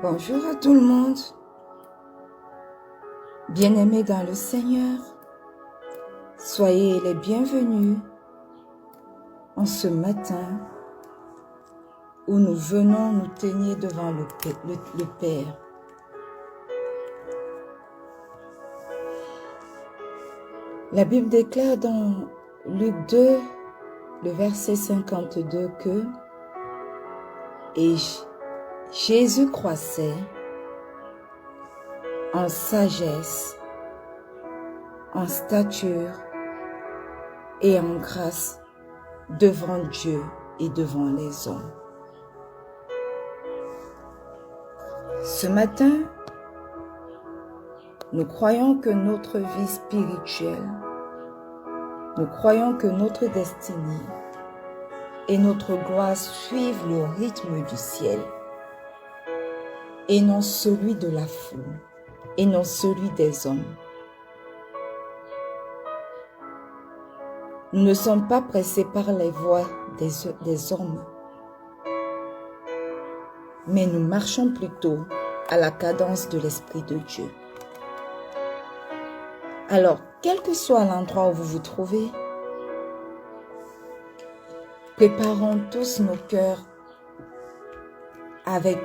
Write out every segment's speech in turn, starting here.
Bonjour à tout le monde, bien-aimés dans le Seigneur, soyez les bienvenus en ce matin où nous venons nous tenir devant le Père. La Bible déclare dans Luc 2, le verset 52 que « Et Jésus croissait en sagesse, en stature et en grâce devant Dieu et devant les hommes. » Ce matin, nous croyons que notre vie spirituelle, nous croyons que notre destinée et notre gloire suivent le rythme du ciel et non celui de la foule et non celui des hommes. Nous ne sommes pas pressés par les voies des hommes, mais nous marchons plutôt à la cadence de l'Esprit de Dieu. Alors, quel que soit l'endroit où vous vous trouvez, préparons tous nos cœurs avec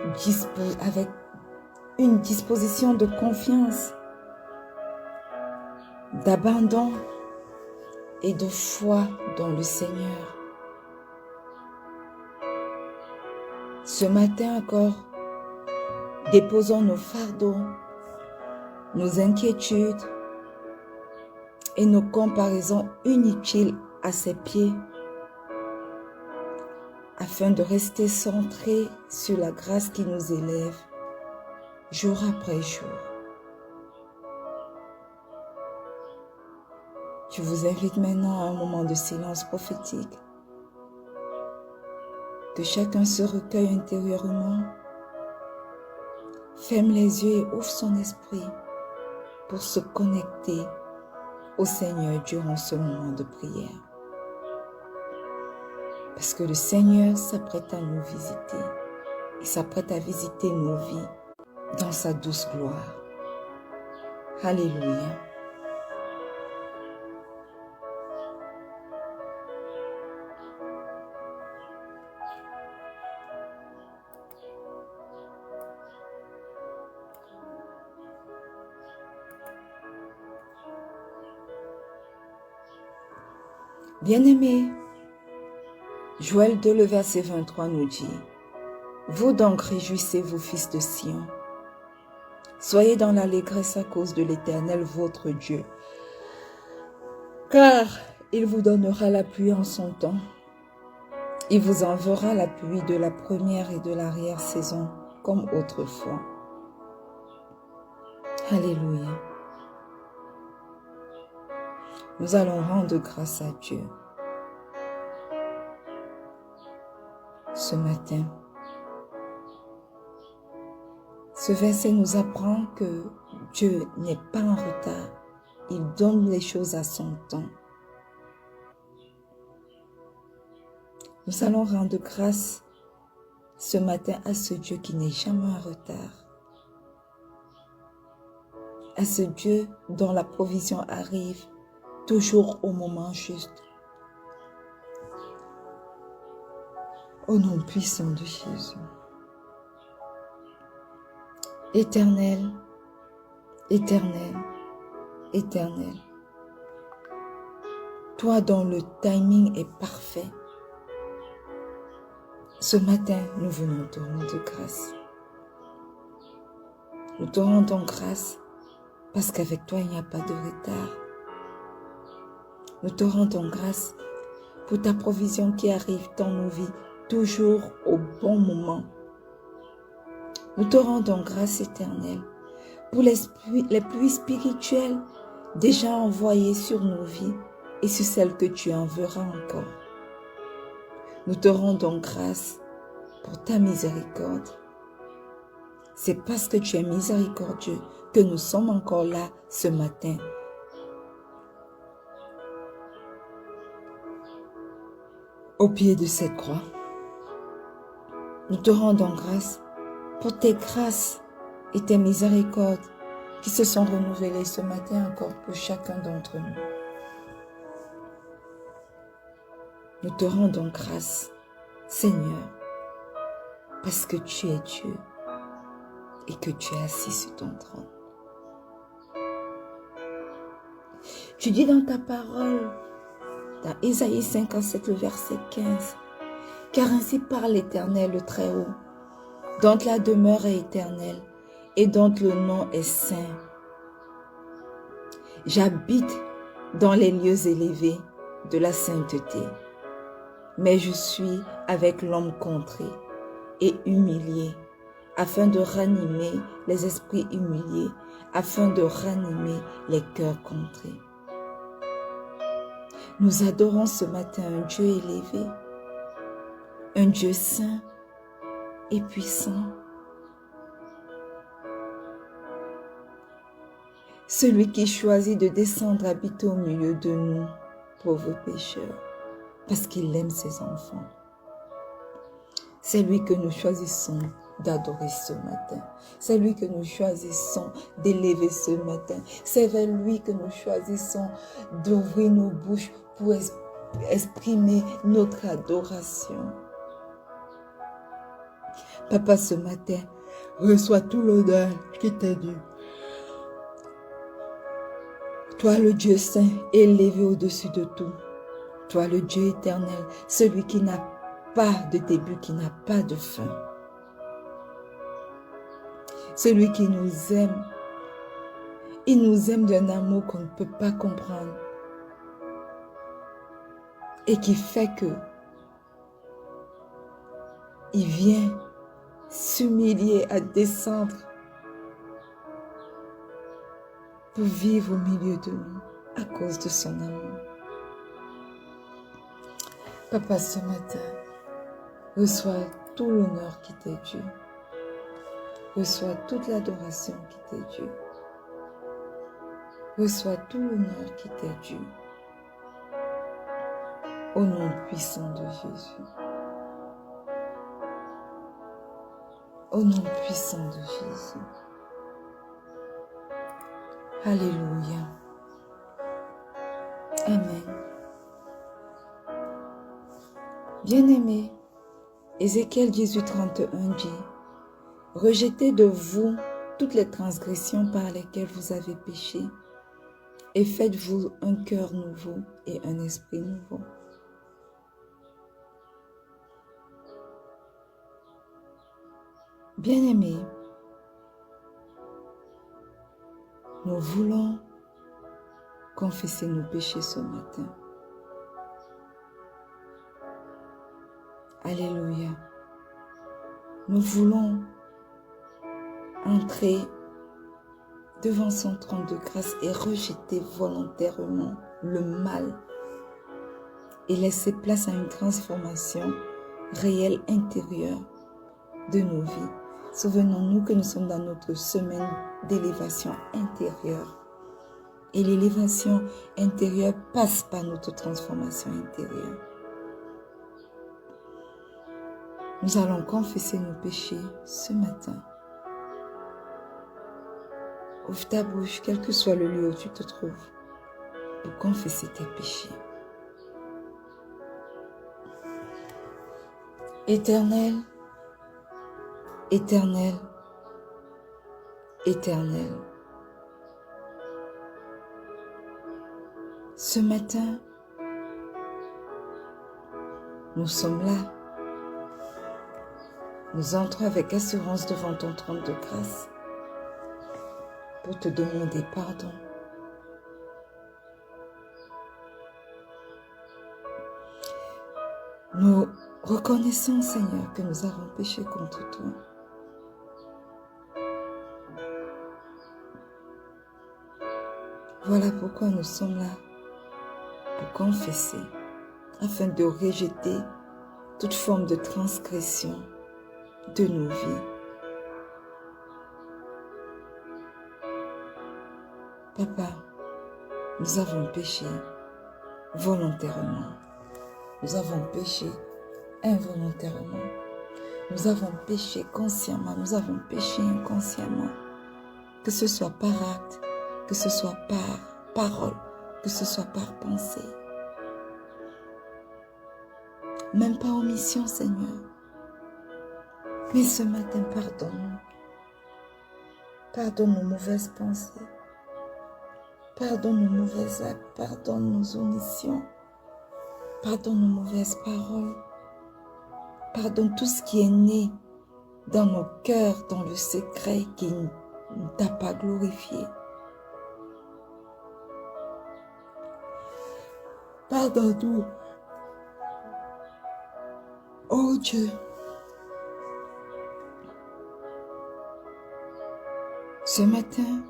une disposition de confiance, d'abandon et de foi dans le Seigneur. Ce matin encore, déposons nos fardeaux, nos inquiétudes et nos comparaisons inutiles à ses pieds, afin de rester centrés sur la grâce qui nous élève jour après jour. Je vous invite maintenant à un moment de silence prophétique, que chacun se recueille intérieurement, ferme les yeux et ouvre son esprit pour se connecter au Seigneur durant ce moment de prière. Parce que le Seigneur s'apprête à nous visiter. Il s'apprête à visiter nos vies dans sa douce gloire. Alléluia. Bien-aimés, Joël 2, le verset 23 nous dit « Vous donc réjouissez-vous, fils de Sion. Soyez dans l'allégresse à cause de l'Éternel, votre Dieu, car il vous donnera la pluie en son temps. Il vous enverra la pluie de la première et de l'arrière-saison, comme autrefois. » Alléluia. Nous allons rendre grâce à Dieu ce matin. Ce verset nous apprend que Dieu n'est pas en retard. Il donne les choses à son temps. Nous allons rendre grâce ce matin à ce Dieu qui n'est jamais en retard. À ce Dieu dont la provision arrive toujours au moment juste. Au nom puissant de Jésus. Éternel, éternel, éternel. Toi dont le timing est parfait. Ce matin, nous venons te rendre grâce. Nous te rendons grâce parce qu'avec toi, il n'y a pas de retard. Nous te rendons grâce pour ta provision qui arrive dans nos vies, toujours au bon moment. Nous te rendons grâce éternelle pour les pluies spirituelles déjà envoyées sur nos vies et sur celles que tu enverras encore. Nous te rendons grâce pour ta miséricorde. C'est parce que tu es miséricordieux que nous sommes encore là ce matin. Au pied de cette croix, nous te rendons grâce pour tes grâces et tes miséricordes qui se sont renouvelées ce matin encore pour chacun d'entre nous. Nous te rendons grâce, Seigneur, parce que tu es Dieu et que tu es assis sur ton trône. Tu dis dans ta parole, dans Ésaïe 57, le verset 15, « Car ainsi parle l'Éternel, le Très-Haut, dont la demeure est éternelle et dont le nom est saint. J'habite dans les lieux élevés de la sainteté, mais je suis avec l'homme contré et humilié, afin de ranimer les esprits humiliés, afin de ranimer les cœurs contrés. » Nous adorons ce matin un Dieu élevé, un Dieu saint et puissant. Celui qui choisit de descendre habiter au milieu de nous, pauvres pécheurs, parce qu'il aime ses enfants. C'est lui que nous choisissons d'adorer ce matin. C'est lui que nous choisissons d'élever ce matin. C'est vers lui que nous choisissons d'ouvrir nos bouches pour exprimer notre adoration. Papa, ce matin, reçois tout l'honneur qui t'est dû. Toi, le Dieu saint, élevé au-dessus de tout. Toi, le Dieu éternel, celui qui n'a pas de début, qui n'a pas de fin. Celui qui nous aime. Il nous aime d'un amour qu'on ne peut pas comprendre. Et qui fait que il vient s'humilier à descendre pour vivre au milieu de nous à cause de son amour. Papa, ce matin, reçois tout l'honneur qui t'est dû. Reçois toute l'adoration qui t'est due. Reçois tout l'honneur qui t'est dû. Au nom puissant de Jésus. Au nom puissant de Jésus. Alléluia. Amen. Bien-aimés, Ézéchiel 18, 31 dit, « Rejetez de vous toutes les transgressions par lesquelles vous avez péché, et faites-vous un cœur nouveau et un esprit nouveau. » Bien-aimés, nous voulons confesser nos péchés ce matin. Alléluia. Nous voulons entrer devant son trône de grâce et rejeter volontairement le mal et laisser place à une transformation réelle intérieure de nos vies. Souvenons-nous que nous sommes dans notre semaine d'élévation intérieure. Et l'élévation intérieure passe par notre transformation intérieure. Nous allons confesser nos péchés ce matin. Ouvre ta bouche, quel que soit le lieu où tu te trouves, pour confesser tes péchés. Éternel, Éternel, Éternel. Ce matin, nous sommes là. Nous entrons avec assurance devant ton trône de grâce pour te demander pardon. Nous reconnaissons, Seigneur, que nous avons péché contre toi. Voilà pourquoi nous sommes là, pour confesser, afin de rejeter toute forme de transgression de nos vies. Papa, nous avons péché volontairement. Nous avons péché involontairement. Nous avons péché consciemment, nous avons péché inconsciemment. Que ce soit par acte, que ce soit par parole, que ce soit par pensée. Même par omission, Seigneur. Mais ce matin, pardonne-nous. Pardonne nos mauvaises pensées. Pardonne nos mauvais actes. Pardonne nos omissions. Pardonne nos mauvaises paroles. Pardonne tout ce qui est né dans nos cœurs, dans le secret qui ne t'a pas glorifié. Pardonne-nous. Oh Dieu. Ce matin,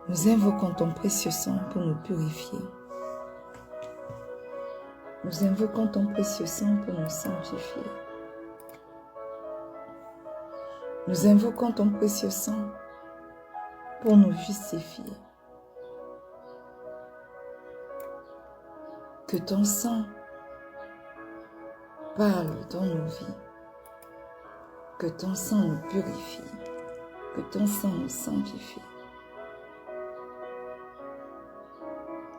nous invoquons ton précieux sang pour nous purifier. Nous invoquons ton précieux sang pour nous sanctifier. Nous invoquons ton précieux sang pour nous justifier. Que ton sang parle dans nos vies. Que ton sang nous purifie. Que ton sang nous sanctifie.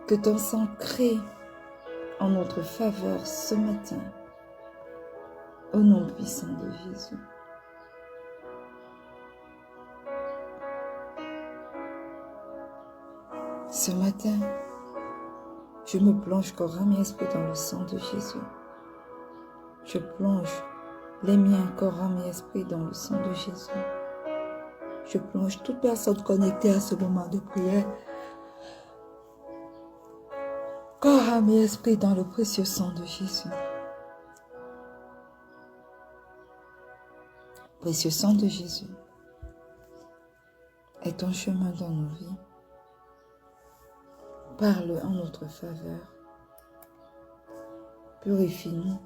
Que ton sang crée en notre faveur ce matin, au nom puissant de Jésus. Ce matin, je me plonge corps, âme et esprit dans le sang de Jésus. Je plonge les miens, corps, âme et esprit dans le sang de Jésus. Je plonge toute personne connectée à ce moment de prière, corps, âme et esprit dans le précieux sang de Jésus. Précieux sang de Jésus, est ton chemin dans nos vies. Parle en notre faveur. Purifie-nous.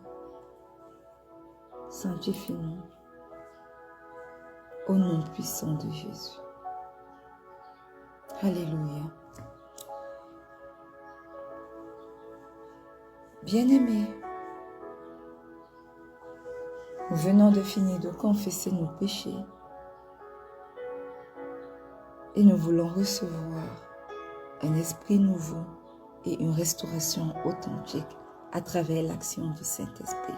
Sanctifie-nous. Au nom puissant de Jésus. Alléluia. Bien-aimés, nous venons de finir de confesser nos péchés et nous voulons recevoir un esprit nouveau et une restauration authentique à travers l'action du Saint-Esprit.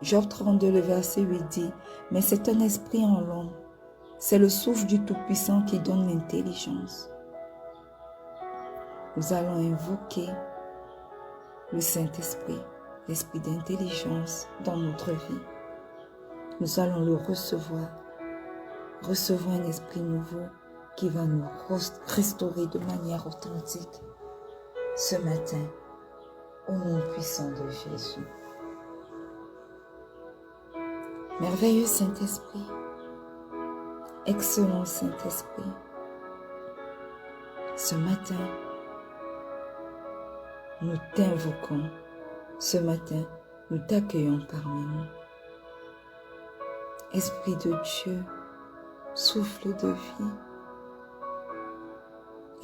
Job 32, le verset 8 dit, « Mais c'est un esprit en l'homme, c'est le souffle du Tout-Puissant qui donne l'intelligence. » Nous allons invoquer le Saint-Esprit, l'esprit d'intelligence dans notre vie. Nous allons le recevoir un esprit nouveau qui va nous restaurer de manière authentique ce matin, au nom puissant de Jésus. Merveilleux Saint-Esprit, excellent Saint-Esprit, ce matin, nous t'invoquons, ce matin, nous t'accueillons parmi nous. Esprit de Dieu, souffle de vie,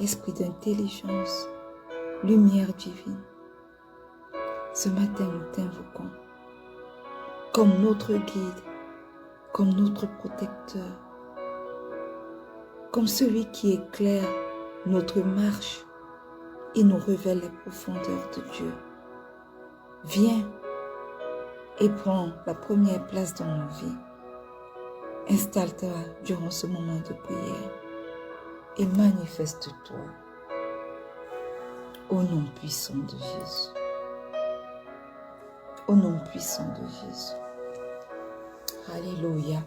esprit d'intelligence, lumière divine. Ce matin, nous t'invoquons comme notre guide, comme notre protecteur, comme celui qui éclaire notre marche et nous révèle les profondeurs de Dieu. Viens et prends la première place dans nos vies. Installe-toi durant ce moment de prière et manifeste-toi au nom puissant de Jésus. Au nom puissant de Jésus. Alléluia.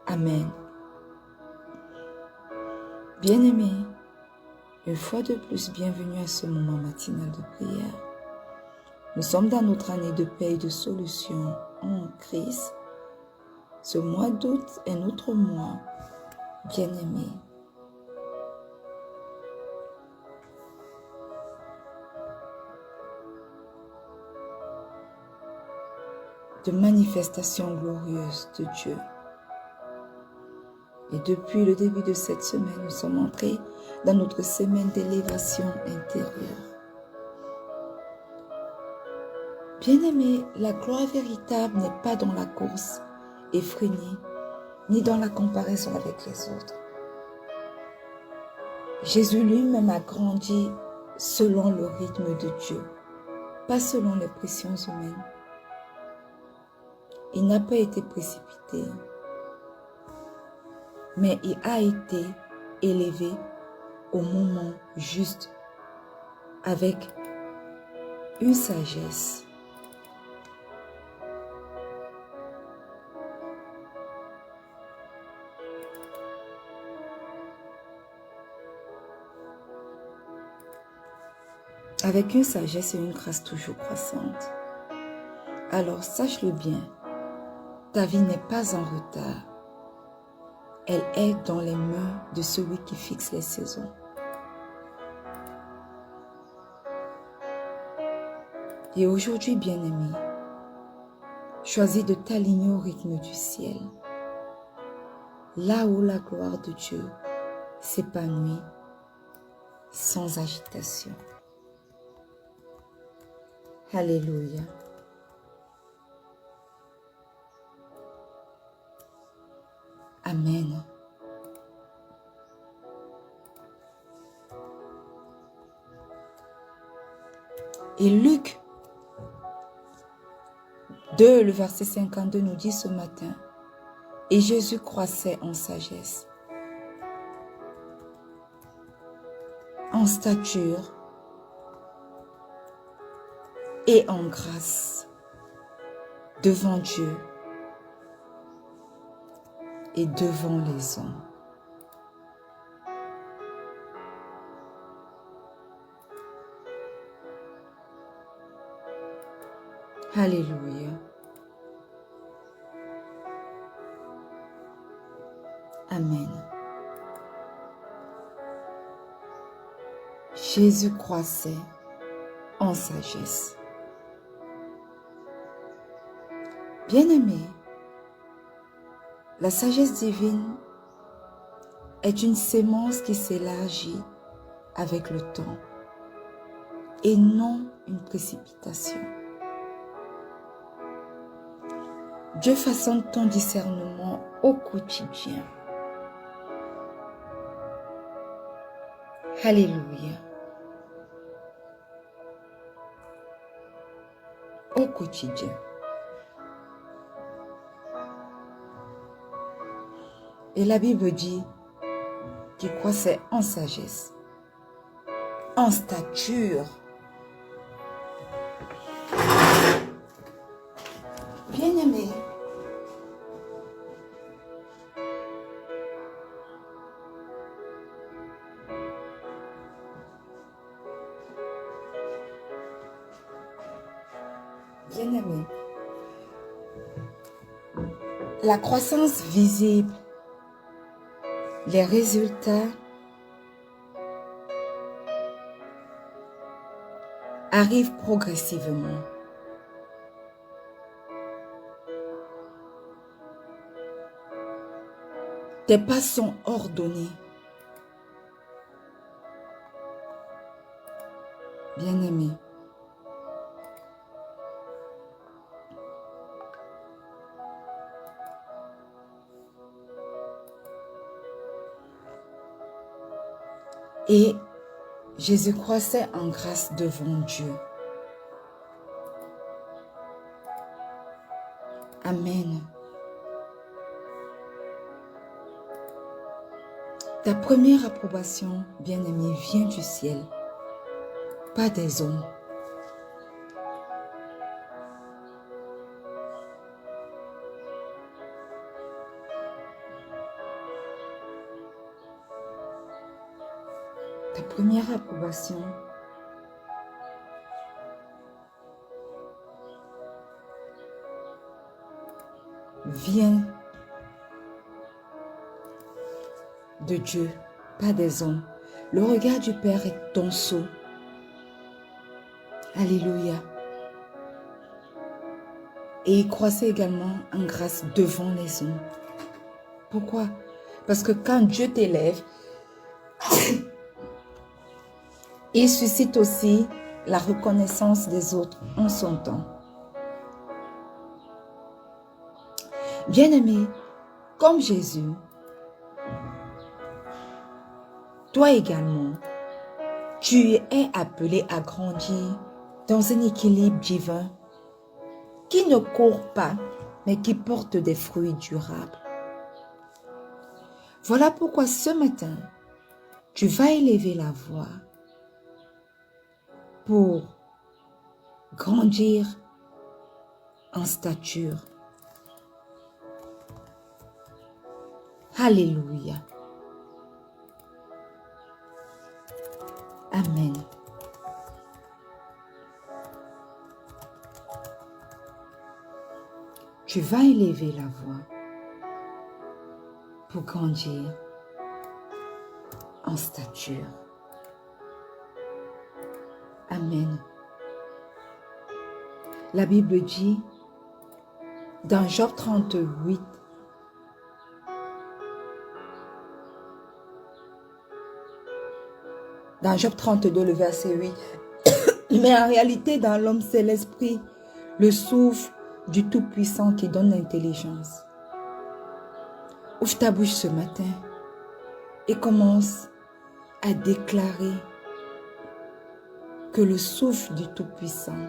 Amen. Bien-aimés, une fois de plus, bienvenue à ce moment matinal de prière. Nous sommes dans notre année de paix et de solution en Christ. Ce mois d'août est notre mois, bien-aimé. De manifestation glorieuse de Dieu. Et depuis le début de cette semaine, nous sommes entrés dans notre semaine d'élévation intérieure. Bien-aimés, la gloire véritable n'est pas dans la course effrénée, ni dans la comparaison avec les autres. Jésus lui-même a grandi selon le rythme de Dieu, pas selon les pressions humaines. Il n'a pas été précipité, mais il a été élevé au moment juste, avec une sagesse. Avec une sagesse et une grâce toujours croissante. Alors sache-le bien, ta vie n'est pas en retard. Elle est dans les mains de celui qui fixe les saisons. Et aujourd'hui, bien-aimé, choisis de t'aligner au rythme du ciel, là où la gloire de Dieu s'épanouit sans agitation. Alléluia. Amen. Et Luc 2, le verset 52 nous dit ce matin, et Jésus croissait en sagesse, en stature et en grâce devant Dieu et devant les hommes. Alléluia. Amen. Jésus croissait en sagesse. Bien-aimé, la sagesse divine est une sémence qui s'élargit avec le temps et non une précipitation. Dieu façonne ton discernement au quotidien. Alléluia. Au quotidien. Et la Bible dit qu'il croissait en sagesse, en stature. Bien-aimé, bien-aimé, la croissance visible, les résultats arrivent progressivement. Tes pas sont ordonnés. Bien-aimé, et Jésus croissait en grâce devant Dieu. Amen. Ta première approbation, bien-aimé, vient du ciel, pas des hommes. Ta première approbation vient de Dieu, pas des hommes. Le regard du Père est ton sceau. Alléluia. Et il croissait également en grâce devant les hommes. Pourquoi? Parce que quand Dieu t'élève, il suscite aussi la reconnaissance des autres en son temps. Bien-aimé, comme Jésus, toi également, tu es appelé à grandir dans un équilibre divin qui ne court pas, mais qui porte des fruits durables. Voilà pourquoi ce matin, tu vas élever la voix pour grandir en stature. Alléluia. Amen. Tu vas élever la voix pour grandir en stature. Amen. La Bible dit dans Job 38, dans Job 32, le verset 8, mais en réalité, dans l'homme, c'est l'esprit, le souffle du Tout-Puissant qui donne l'intelligence. Ouvre ta bouche ce matin et commence à déclarer que le souffle du Tout-Puissant,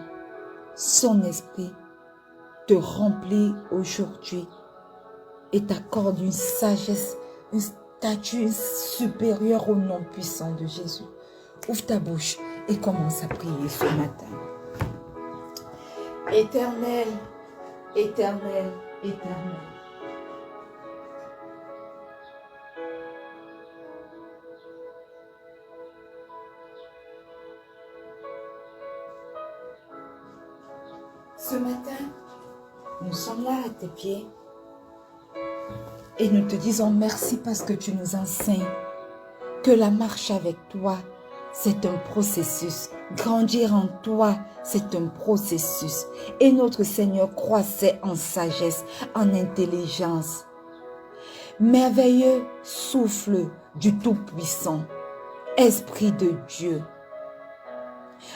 son esprit, te remplit aujourd'hui et t'accorde une sagesse, une stature supérieure au nom puissant de Jésus. Ouvre ta bouche et commence à prier ce matin. Éternel, éternel, éternel. Ce matin, nous sommes là à tes pieds et nous te disons merci parce que tu nous enseignes que la marche avec toi, c'est un processus. Grandir en toi, c'est un processus. Et notre Seigneur croissait en sagesse, en intelligence. Merveilleux souffle du Tout-Puissant, Esprit de Dieu.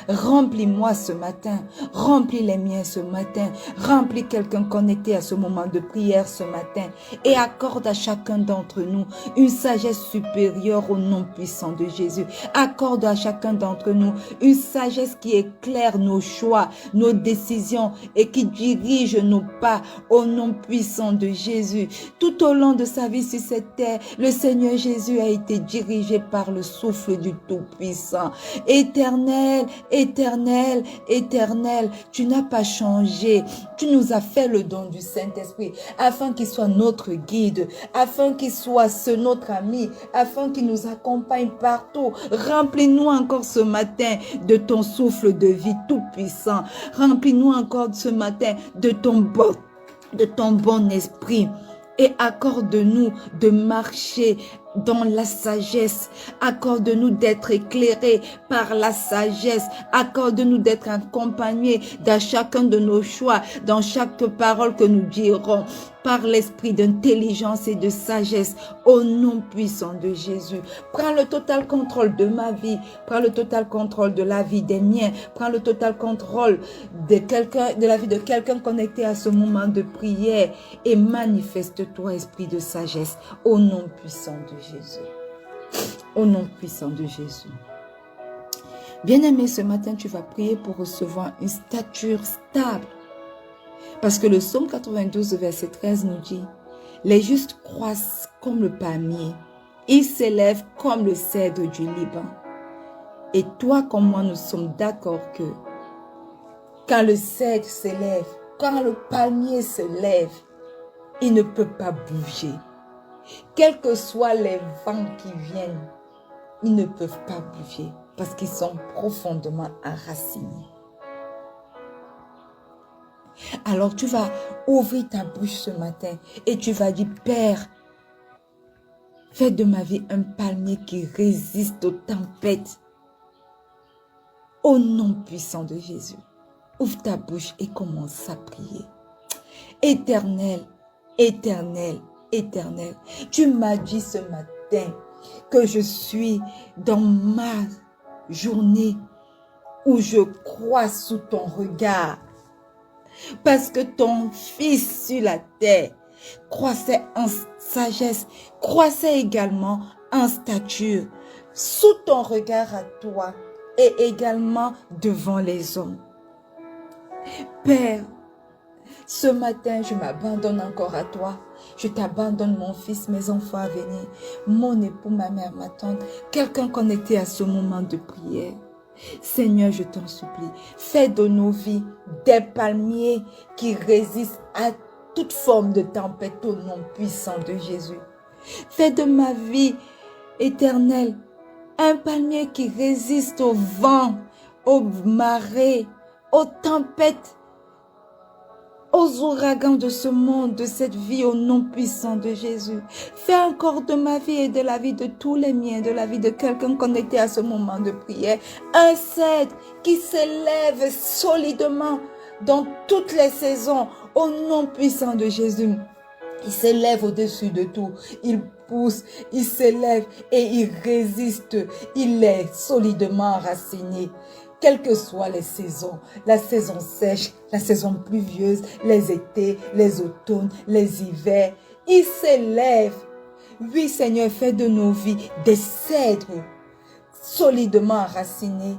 Remplis-moi ce matin, remplis les miens ce matin, remplis quelqu'un connecté à ce moment de prière ce matin et accorde à chacun d'entre nous une sagesse supérieure au nom puissant de Jésus. Accorde à chacun d'entre nous une sagesse qui éclaire nos choix, nos décisions et qui dirige nos pas au nom puissant de Jésus. Tout au long de sa vie sur cette terre, le Seigneur Jésus a été dirigé par le souffle du Tout-Puissant. Éternel, éternel, éternel, tu n'as pas changé. Tu nous as fait le don du Saint-Esprit afin qu'il soit notre guide, afin qu'il soit notre ami, afin qu'il nous accompagne partout. Remplis-nous encore ce matin de ton souffle de vie tout puissant. Remplis-nous encore ce matin de ton bon esprit. Et accorde-nous de marcher dans la sagesse. Accorde-nous d'être éclairés par la sagesse. Accorde-nous d'être accompagnés dans chacun de nos choix, dans chaque parole que nous dirons, par l'esprit d'intelligence et de sagesse, au nom puissant de Jésus. Prends le total contrôle de ma vie. Prends le total contrôle de la vie des miens. Prends le total contrôle de la vie de quelqu'un connecté à ce moment de prière. Et manifeste-toi, esprit de sagesse, au nom puissant de Jésus. Au nom puissant de Jésus. Bien-aimé, ce matin, tu vas prier pour recevoir une stature stable. Parce que le psaume 92, verset 13 nous dit, « Les justes croissent comme le palmier, ils s'élèvent comme le cèdre du Liban. » Et toi comme moi, nous sommes d'accord que quand le cèdre s'élève, quand le palmier se lève, il ne peut pas bouger. Quels que soient les vents qui viennent, ils ne peuvent pas bouger parce qu'ils sont profondément enracinés. Alors tu vas ouvrir ta bouche ce matin et tu vas dire, Père, fais de ma vie un palmier qui résiste aux tempêtes. Au nom puissant de Jésus, ouvre ta bouche et commence à prier. Éternel, éternel, Éternel. Tu m'as dit ce matin que je suis dans ma journée où je crois sous ton regard. Parce que ton Fils sur la terre croissait en sagesse, croissait également en stature, sous ton regard à toi et également devant les hommes. Père, ce matin, je m'abandonne encore à toi. Je t'abandonne mon fils, mes enfants à venir, mon époux, ma mère, ma tante, quelqu'un connecté à ce moment de prière. Seigneur, je t'en supplie, fais de nos vies des palmiers qui résistent à toute forme de tempête au nom puissant de Jésus. Fais de ma vie éternelle un palmier qui résiste au vent, aux marées, aux tempêtes, aux ouragans de ce monde, de cette vie au nom puissant de Jésus. Fais encore de ma vie et de la vie de tous les miens, de la vie de quelqu'un connecté à ce moment de prière, un cèdre qui s'élève solidement dans toutes les saisons au nom puissant de Jésus. Il s'élève au-dessus de tout, il pousse, il s'élève et il résiste, il est solidement enraciné. Quelles que soient les saisons, la saison sèche, la saison pluvieuse, les étés, les automnes, les hivers, il s'élève. Oui, Seigneur, fais de nos vies des cèdres solidement enracinés,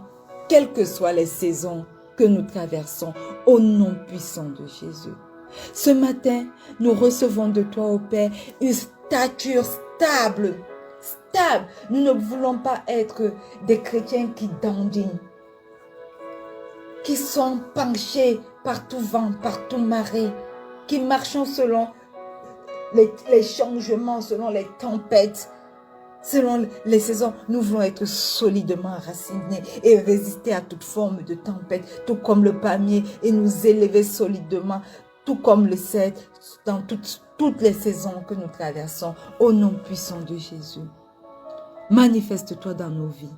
quelles que soient les saisons que nous traversons, au nom puissant de Jésus. Ce matin, nous recevons de toi, ô Père, une stature stable. Stable. Nous ne voulons pas être des chrétiens qui dandinent, qui sont penchés par tout vent, par tout marée, qui marchent selon les changements, selon les tempêtes, selon les saisons. Nous voulons être solidement enracinés et résister à toute forme de tempête, tout comme le palmier, et nous élever solidement, tout comme le cèdre, dans toutes les saisons que nous traversons, au nom puissant de Jésus. Manifeste-toi dans nos vies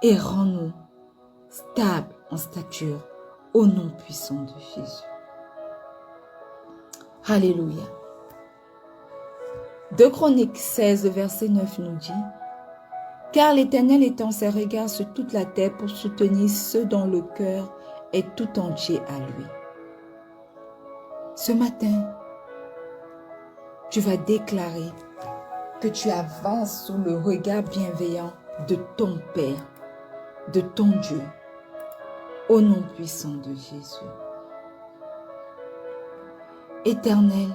et rends-nous stables en stature, au nom puissant de Jésus. Alléluia. 2 Chroniques 16, verset 9 nous dit: « Car l'Éternel étend ses regards sur toute la terre pour soutenir ceux dont le cœur est tout entier à lui. » Ce matin, tu vas déclarer que tu avances sous le regard bienveillant de ton Père, de ton Dieu, au nom puissant de Jésus. Éternel,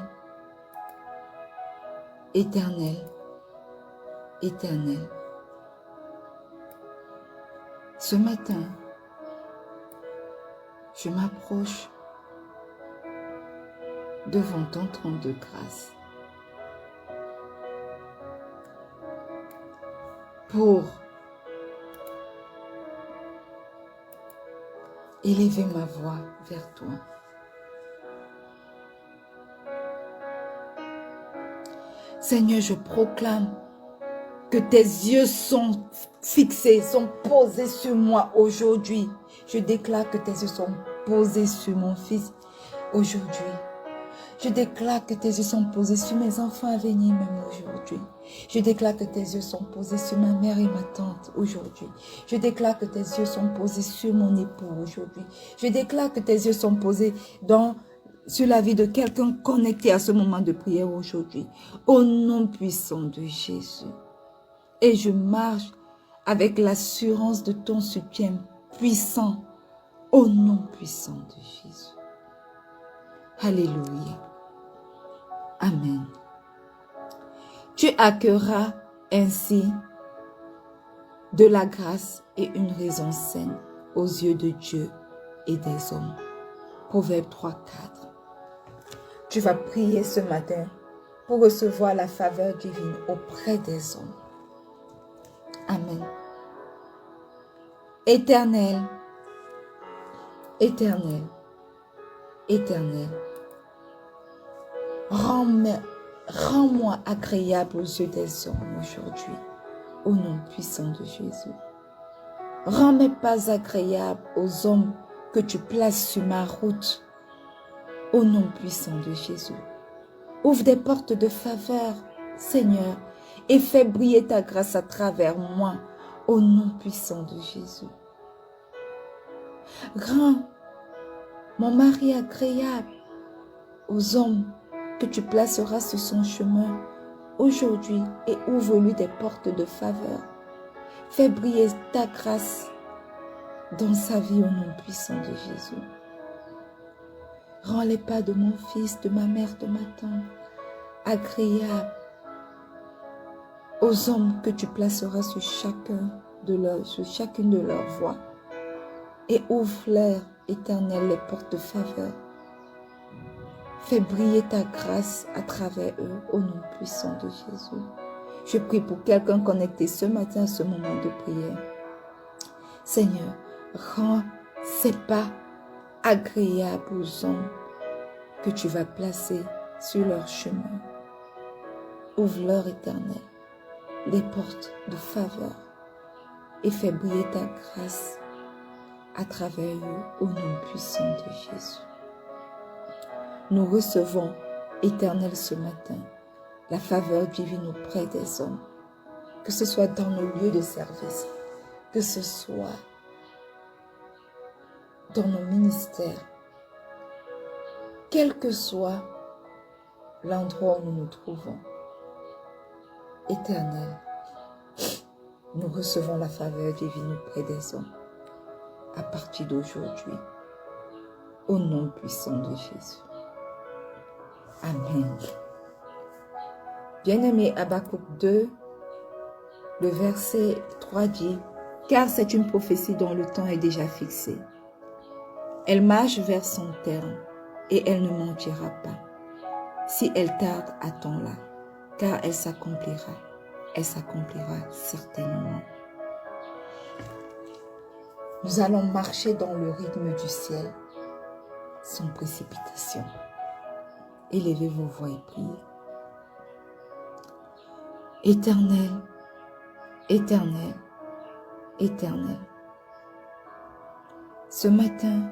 Éternel, Éternel, ce matin, je m'approche devant ton trône de grâce pour élever ma voix vers toi. Seigneur, je proclame que tes yeux sont fixés, sont posés sur moi aujourd'hui. Je déclare que tes yeux sont posés sur mon fils aujourd'hui. Je déclare que tes yeux sont posés sur mes enfants à venir même aujourd'hui. Je déclare que tes yeux sont posés sur ma mère et ma tante aujourd'hui. Je déclare que tes yeux sont posés sur mon époux aujourd'hui. Je déclare que tes yeux sont posés sur la vie de quelqu'un connecté à ce moment de prière aujourd'hui. Au nom puissant de Jésus. Et je marche avec l'assurance de ton soutien puissant. Au nom puissant de Jésus. Alléluia. Amen. Tu accueilleras ainsi de la grâce et une raison saine aux yeux de Dieu et des hommes. Proverbe 3, 4. Tu vas prier ce matin pour recevoir la faveur divine auprès des hommes. Amen. Éternel, Éternel, Éternel, rends-moi agréable aux yeux des hommes aujourd'hui, au nom puissant de Jésus. Rends mes pas agréables aux hommes que tu places sur ma route, au nom puissant de Jésus. Ouvre des portes de faveur, Seigneur, et fais briller ta grâce à travers moi, au nom puissant de Jésus. Rends mon mari agréable aux hommes que tu placeras sur son chemin aujourd'hui et ouvre-lui des portes de faveur. Fais briller ta grâce dans sa vie au nom puissant de Jésus. Rends les pas de mon fils, de ma mère, de ma tante agréables aux hommes que tu placeras sur chacune de leurs voies et ouvre-leur, Éternel, les portes de faveur. Fais briller ta grâce à travers eux au nom puissant de Jésus. Je prie pour quelqu'un connecté ce matin à ce moment de prière. Seigneur, rends ces pas agréables aux hommes que tu vas placer sur leur chemin. Ouvre-leur, Éternel, les portes de faveur et fais briller ta grâce à travers eux au nom puissant de Jésus. Nous recevons, Éternel, ce matin, la faveur divine auprès des hommes, que ce soit dans nos lieux de service, que ce soit dans nos ministères, quel que soit l'endroit où nous nous trouvons. Éternel, nous recevons la faveur divine auprès des hommes à partir d'aujourd'hui, au nom puissant de Jésus. Amen. Bien-aimé, Habakkuk 2, le verset 3 dit, « Car c'est une prophétie dont le temps est déjà fixé. Elle marche vers son terme et elle ne mentira pas. Si elle tarde, attends-la, car elle s'accomplira certainement. » Nous allons marcher dans le rythme du ciel, sans précipitation. Élevez vos voix et priez. Éternel, Éternel, Éternel, ce matin,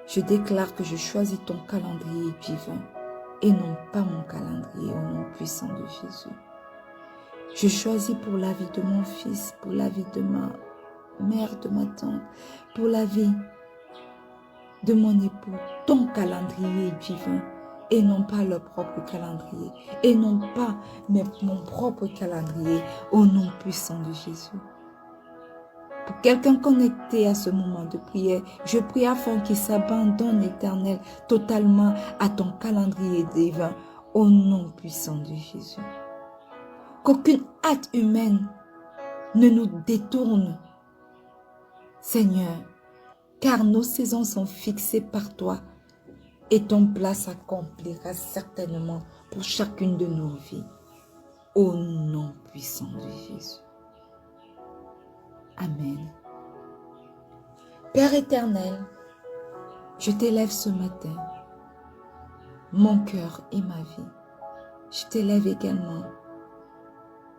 je déclare que je choisis ton calendrier divin et non pas mon calendrier au nom puissant de Jésus. Je choisis pour la vie de mon fils, pour la vie de ma mère, de ma tante, pour la vie de mon époux, ton calendrier divin et non pas leur propre calendrier et non pas mon propre calendrier au nom puissant de Jésus. Pour quelqu'un connecté à ce moment de prière, je prie afin qu'il s'abandonne, Éternel, totalement à ton calendrier divin au nom puissant de Jésus. Qu'aucune hâte humaine ne nous détourne, Seigneur, car nos saisons sont fixées par toi et ton plan s'accomplira certainement pour chacune de nos vies. Au nom puissant de Jésus. Amen. Père éternel, je t'élève ce matin, mon cœur et ma vie. Je t'élève également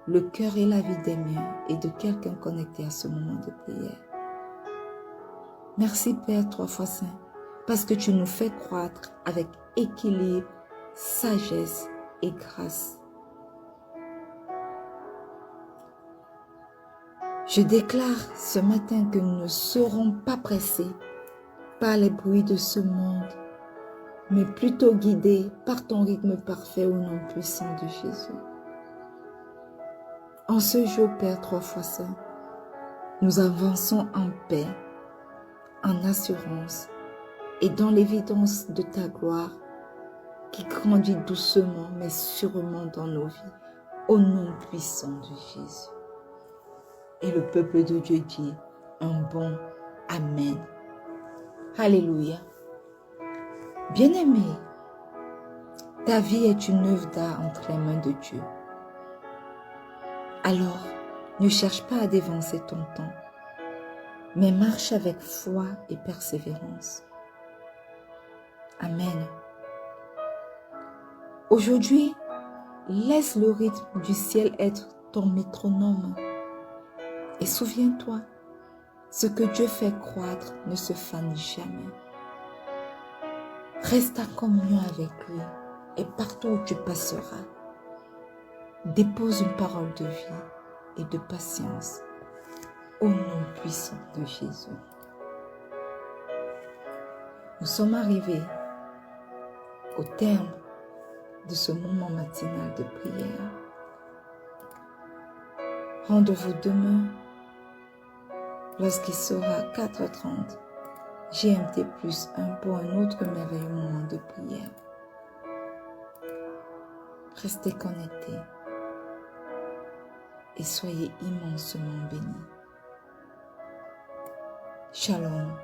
le cœur et la vie des miens et de quelqu'un connecté à ce moment de prière. Merci Père 3 fois Saint, parce que tu nous fais croître avec équilibre, sagesse et grâce. Je déclare ce matin que nous ne serons pas pressés par les bruits de ce monde, mais plutôt guidés par ton rythme parfait au nom puissant de Jésus. En ce jour, Père 3 fois Saint, nous avançons en paix, en assurance et dans l'évidence de ta gloire qui grandit doucement mais sûrement dans nos vies, au nom puissant de Jésus. Et le peuple de Dieu dit un bon Amen. Alléluia. Bien-aimé, ta vie est une œuvre d'art entre les mains de Dieu. Alors, ne cherche pas à dévancer ton temps, mais marche avec foi et persévérance. Amen. Aujourd'hui, laisse le rythme du ciel être ton métronome. Et souviens-toi, ce que Dieu fait croître ne se fane jamais. Reste en communion avec lui et partout où tu passeras, dépose une parole de vie et de patience au nom puissant de Jésus. Nous sommes arrivés au terme de ce moment matinal de prière. Rendez-vous demain lorsqu'il sera 4h30 GMT plus 1 pour un autre merveilleux moment de prière. Restez connectés et soyez immensément bénis. Shalom.